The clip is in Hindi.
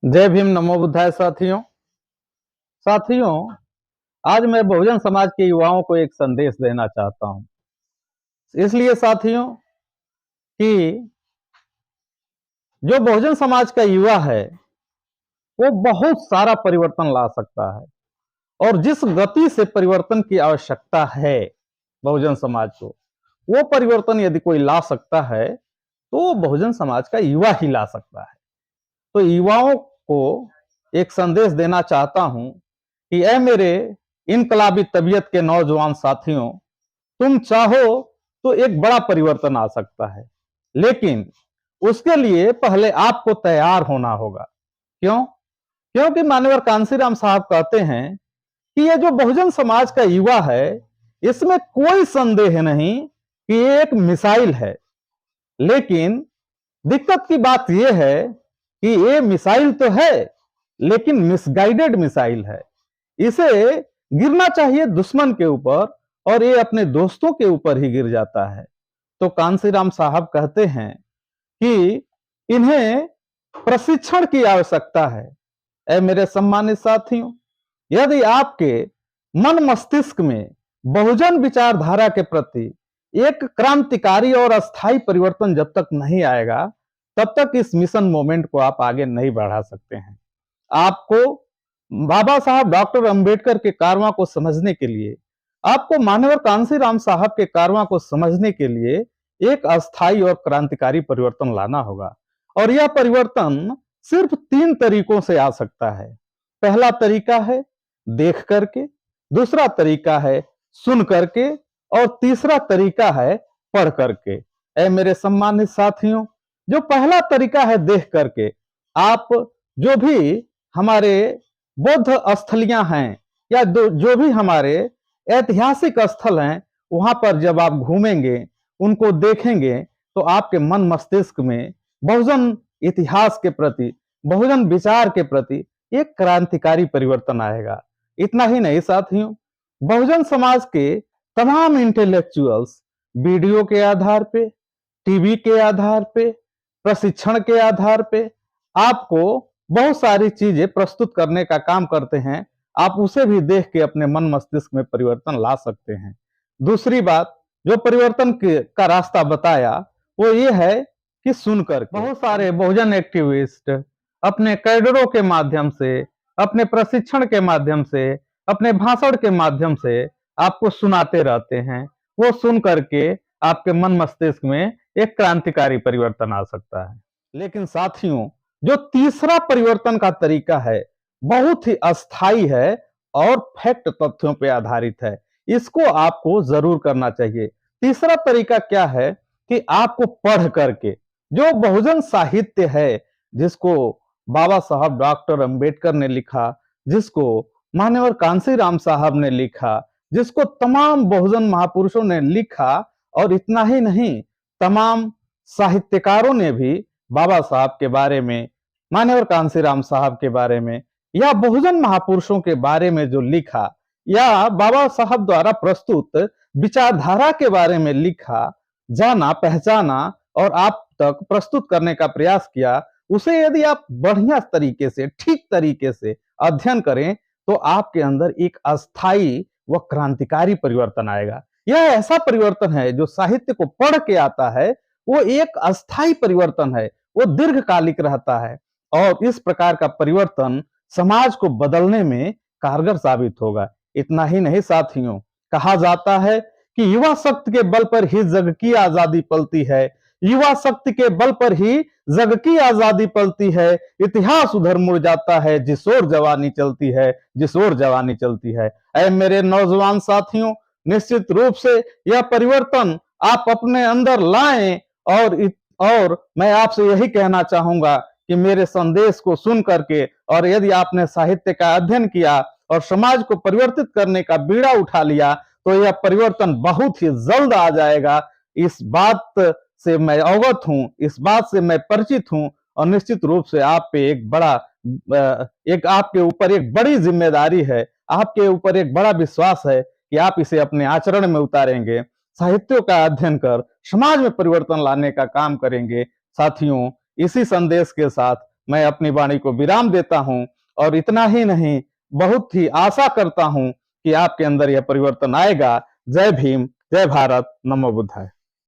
जय भीम, नमो बुद्धाय। साथियों, आज मैं बहुजन समाज के युवाओं को एक संदेश देना चाहता हूं। इसलिए साथियों कि जो बहुजन समाज का युवा है वो बहुत सारा परिवर्तन ला सकता है, और जिस गति से परिवर्तन की आवश्यकता है बहुजन समाज को, वो परिवर्तन यदि कोई ला सकता है तो वो बहुजन समाज का युवा ही ला सकता है। तो युवाओं को एक संदेश देना चाहता हूं कि ऐ मेरे इनकलाबी तबीयत के नौजवान साथियों, तुम चाहो तो एक बड़ा परिवर्तन आ सकता है, लेकिन उसके लिए पहले आपको तैयार होना होगा। क्यों? क्योंकि मान्यवर कांसीराम साहब कहते हैं कि ये जो बहुजन समाज का युवा है, इसमें कोई संदेह नहीं कि ये एक मिसाइल है। लेकिन दिक्कत की बात यह है कि ये मिसाइल तो है, लेकिन मिसगाइडेड मिसाइल है। इसे गिरना चाहिए दुश्मन के ऊपर, और ये अपने दोस्तों के ऊपर ही गिर जाता है। तो कांसीराम साहब कहते हैं कि इन्हें प्रशिक्षण की आवश्यकता है। ऐ मेरे सम्मानित साथियों, यदि आपके मन मस्तिष्क में बहुजन विचारधारा के प्रति एक क्रांतिकारी और अस्थायी परिवर्तन जब तक नहीं आएगा, तब तक इस मिशन मोमेंट को आप आगे नहीं बढ़ा सकते हैं। आपको बाबा साहब डॉक्टर अंबेडकर के कारवां को समझने के लिए, आपको मान्यवर कांसीराम साहब के कारवां को समझने के लिए एक अस्थायी और क्रांतिकारी परिवर्तन लाना होगा। और यह परिवर्तन सिर्फ 3 तरीकों से आ सकता है। पहला तरीका है देख करके, दूसरा तरीका है सुन करके, और तीसरा तरीका है पढ़ करके। ऐ मेरे सम्मानित साथियों, जो पहला तरीका है देख करके, आप जो भी हमारे बौद्ध स्थलियां हैं या जो भी हमारे ऐतिहासिक स्थल हैं, वहां पर जब आप घूमेंगे, उनको देखेंगे, तो आपके मन मस्तिष्क में बहुजन इतिहास के प्रति, बहुजन विचार के प्रति एक क्रांतिकारी परिवर्तन आएगा। इतना ही नहीं साथियों, बहुजन समाज के तमाम इंटेलेक्चुअल्स वीडियो के आधार पे, टीवी के आधार पे, प्रशिक्षण के आधार पे आपको बहुत सारी चीजें प्रस्तुत करने का काम करते हैं। आप उसे भी देख के अपने मन मस्तिष्क में परिवर्तन ला सकते हैं। दूसरी बात, जो परिवर्तन का रास्ता बताया वो ये है कि सुनकर बहुत सारे बहुजन एक्टिविस्ट अपने कैडरों के माध्यम से, अपने प्रशिक्षण के माध्यम से, अपने भाषण के माध्यम से आपको सुनाते रहते हैं। वो सुन करके आपके मन मस्तिष्क में एक क्रांतिकारी परिवर्तन आ सकता है। लेकिन साथियों, जो तीसरा परिवर्तन का तरीका है बहुत ही अस्थाई है और फैक्ट तथ्यों पर आधारित है। इसको आपको जरूर करना चाहिए। तीसरा तरीका क्या है कि आपको पढ़ करके, जो बहुजन साहित्य है जिसको बाबा साहब डॉक्टर अंबेडकर ने लिखा, जिसको मान्यवर कांसीराम साहब ने लिखा, जिसको तमाम बहुजन महापुरुषों ने लिखा, और इतना ही नहीं, तमाम साहित्यकारों ने भी बाबा साहब के बारे में, मान्यवर कांसीराम साहब के बारे में, या बहुजन महापुरुषों के बारे में जो लिखा, या बाबा साहब द्वारा प्रस्तुत विचारधारा के बारे में लिखा, जाना, पहचाना और आप तक प्रस्तुत करने का प्रयास किया, उसे यदि आप बढ़िया तरीके से, ठीक तरीके से अध्ययन करें, तो आपके अंदर एक अस्थाई व क्रांतिकारी परिवर्तन आएगा। यह ऐसा परिवर्तन है जो साहित्य को पढ़ के आता है, वो एक अस्थाई परिवर्तन है, वो दीर्घकालिक रहता है, और इस प्रकार का परिवर्तन समाज को बदलने में कारगर साबित होगा। इतना ही नहीं साथियों, कहा जाता है कि युवा शक्ति के बल पर ही जग की आजादी पलती है, युवा शक्ति के बल पर ही जग की आजादी पलती है, इतिहास उधर मुड़ जाता है जिस ओर जवानी चलती है, जिस ओर जवानी चलती है। ऐ मेरे नौजवान साथियों, निश्चित रूप से यह परिवर्तन आप अपने अंदर लाएं, और मैं आपसे यही कहना चाहूंगा कि मेरे संदेश को सुन करके, और यदि आपने साहित्य का अध्ययन किया और समाज को परिवर्तित करने का बीड़ा उठा लिया, तो यह परिवर्तन बहुत ही जल्द आ जाएगा। इस बात से मैं अवगत हूं, इस बात से मैं परिचित हूं, और निश्चित रूप से आप पे एक आपके ऊपर एक बड़ी जिम्मेदारी है, आपके ऊपर एक बड़ा विश्वास है कि आप इसे अपने आचरण में उतारेंगे, साहित्यों का अध्ययन कर समाज में परिवर्तन लाने का काम करेंगे। साथियों, इसी संदेश के साथ मैं अपनी वाणी को विराम देता हूं और इतना ही नहीं, बहुत ही आशा करता हूं कि आपके अंदर यह परिवर्तन आएगा। जय भीम, जय भारत, नमो बुद्धाय।